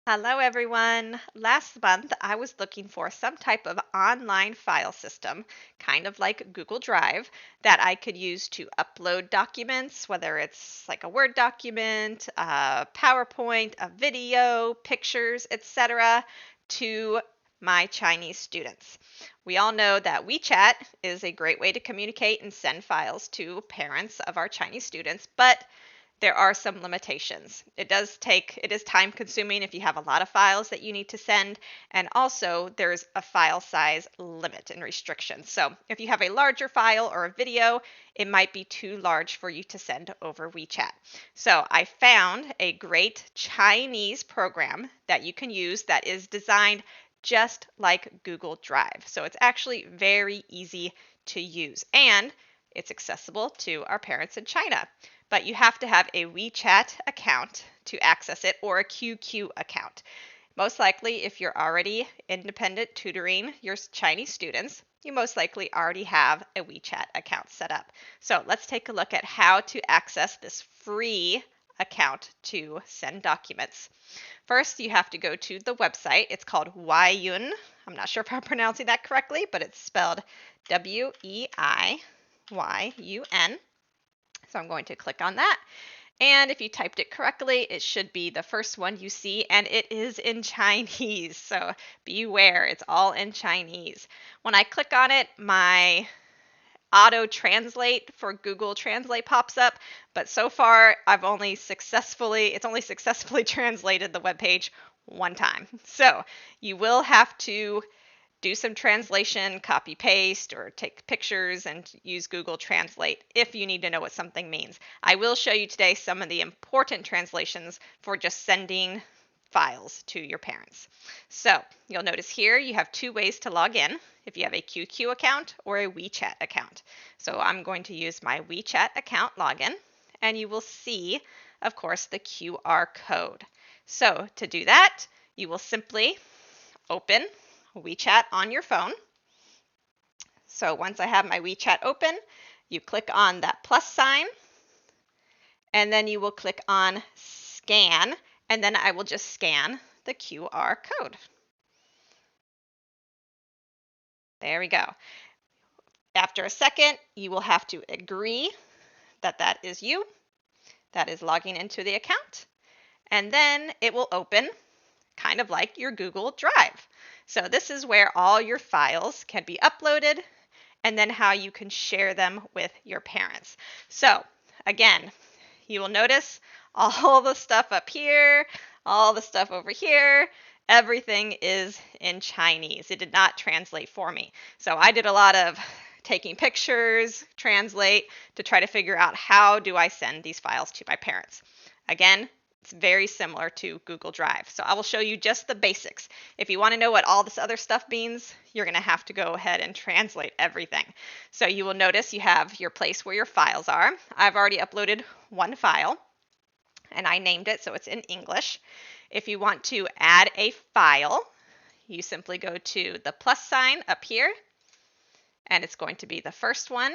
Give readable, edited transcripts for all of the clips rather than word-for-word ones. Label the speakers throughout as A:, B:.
A: Hello, everyone. Last month, I was looking for some type of online file system, kind of like Google Drive, that I could use to upload documents, whether it's like a Word document, a PowerPoint, a video, pictures, etc., to my Chinese students. We all know that WeChat is a great way to communicate and send files to parents of our Chinese students, but there are some limitations. It is time consuming if you have a lot of files that you need to send, and also there's a file size limit and restriction. So if you have a larger file or a video, it might be too large for you to send over WeChat. So I found a great Chinese program that you can use that is designed just like Google Drive. So it's actually very easy to use, and it's accessible to our parents in China. But you have to have a WeChat account to access it, or a QQ account. Most likely, if you're already independent tutoring your Chinese students, you most likely already have a WeChat account set up. So let's take a look at how to access this free account to send documents. First, you have to go to the website. It's called Weiyun. I'm not sure if I'm pronouncing that correctly, but it's spelled Weiyun. So I'm going to click on that. And if you typed it correctly, it should be the first one you see, and it is in Chinese. So beware, it's all in Chinese. When I click on it, my auto translate for Google Translate pops up, but so far it's only successfully translated the web page one time. So you will have to do some translation, copy paste, or take pictures and use Google Translate if you need to know what something means. I will show you today some of the important translations for just sending files to your parents. So you'll notice here you have two ways to log in if you have a QQ account or a WeChat account. So I'm going to use my WeChat account login, and you will see, of course, the QR code. So to do that, you will simply open WeChat on your phone. So once I have my WeChat open, you click on that plus sign, and then you will click on scan, and then I will just scan the QR code. There we go. After a second, you will have to agree that that is you, that is logging into the account, and then it will open kind of like your Google Drive. So this is where all your files can be uploaded, and then how you can share them with your parents. So again, you will notice all the stuff up here, all the stuff over here, everything is in Chinese. It did not translate for me. So I did a lot of taking pictures, translate, to try to figure out how do I send these files to my parents. Again, it's very similar to Google Drive. So I will show you just the basics. If you want to know what all this other stuff means, you're going to have to go ahead and translate everything. So you will notice you have your place where your files are. I've already uploaded one file, and I named it so it's in English. If you want to add a file, you simply go to the plus sign up here, and it's going to be the first one,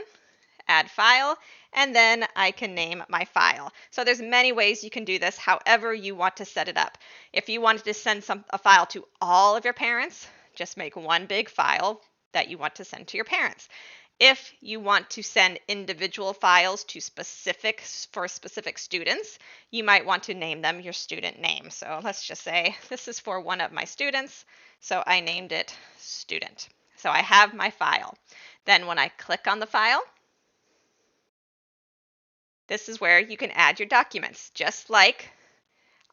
A: add file, and then I can name my file. So there's many ways you can do this, however you want to set it up. If you wanted to send a file to all of your parents, just make one big file that you want to send to your parents. If you want to send individual files to specific students, you might want to name them your student name. So let's just say this is for one of my students, so I named it student. So I have my file. Then when I click on the file, this is where you can add your documents, just like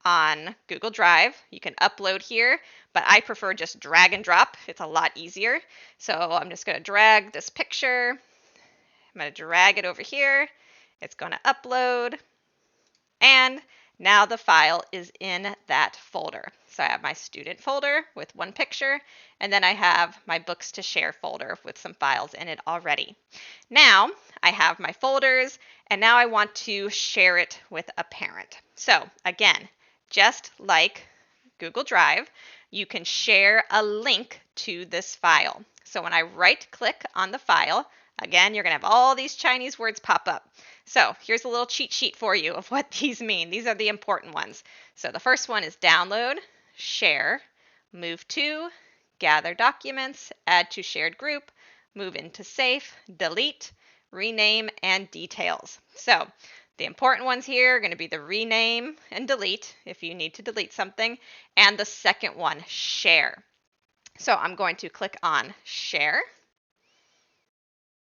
A: on Google Drive. You can upload here, but I prefer just drag and drop. It's a lot easier. So I'm just going to drag this picture. I'm going to drag it over here. It's going to upload. And now the file is in that folder. So I have my student folder with one picture, and then I have my books to share folder with some files in it already. Now I have my folders, and now I want to share it with a parent. So again, just like Google Drive, you can share a link to this file. So when I right click on the file, again, you're going to have all these Chinese words pop up. So here's a little cheat sheet for you of what these mean. These are the important ones. So the first one is download, share, move to, gather documents, add to shared group, move into safe, delete, rename, and details. So the important ones here are going to be the rename and delete if you need to delete something, and the second one, share. So I'm going to click on share.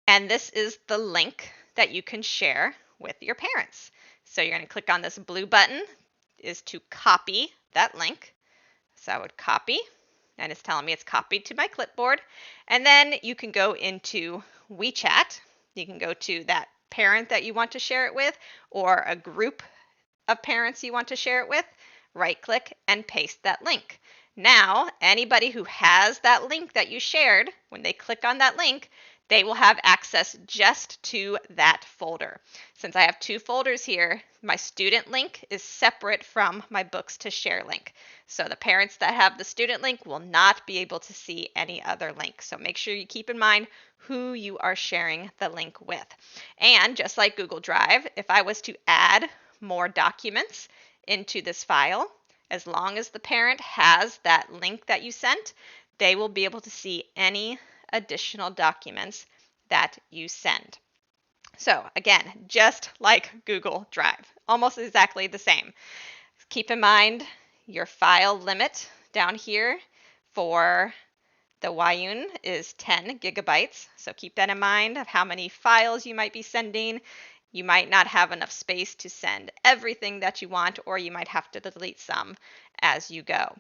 A: And this is the link that you can share with your parents. So you're going to click on this blue button is to copy that link. So I would copy, and it's telling me it's copied to my clipboard. And then you can go into WeChat. You can go to that parent that you want to share it with, or a group of parents you want to share it with. Right click and paste that link. Now, anybody who has that link that you shared, when they click on that link, they will have access just to that folder. Since I have two folders here, my student link is separate from my books to share link. So the parents that have the student link will not be able to see any other link. So make sure you keep in mind who you are sharing the link with. And just like Google Drive, if I was to add more documents into this file, as long as the parent has that link that you sent, they will be able to see any additional documents that you send. So again, just like Google Drive, almost exactly the same. Keep in mind your file limit down here for the Weiyun is 10 gigabytes. So keep that in mind of how many files you might be sending. You might not have enough space to send everything that you want, or you might have to delete some as you go.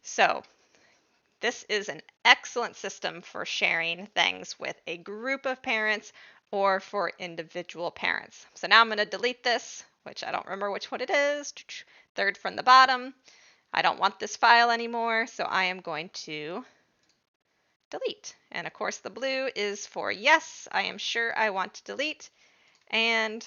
A: So this is an excellent system for sharing things with a group of parents or for individual parents. So now I'm going to delete this, which I don't remember which one it is. Third from the bottom. I don't want this file anymore, so I am going to delete. And of course the blue is for yes, I am sure I want to delete, and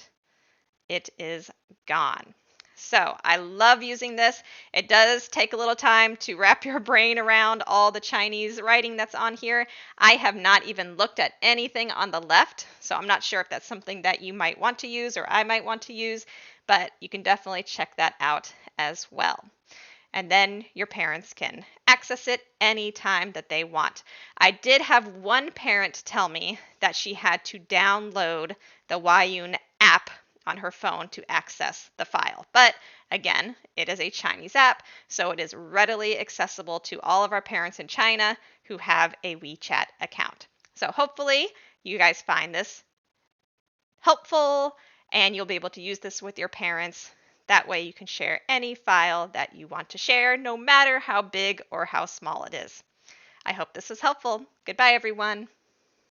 A: it is gone. So I love using this. It does take a little time to wrap your brain around all the Chinese writing that's on here. I have not even looked at anything on the left, so I'm not sure if that's something that you might want to use or I might want to use, but you can definitely check that out as well. And then your parents can access it anytime that they want. I did have one parent tell me that she had to download the Weiyun app on her phone to access the file. But again, it is a Chinese app, so it is readily accessible to all of our parents in China who have a WeChat account. So hopefully you guys find this helpful and you'll be able to use this with your parents. That way you can share any file that you want to share, no matter how big or how small it is. I hope this was helpful. Goodbye, everyone.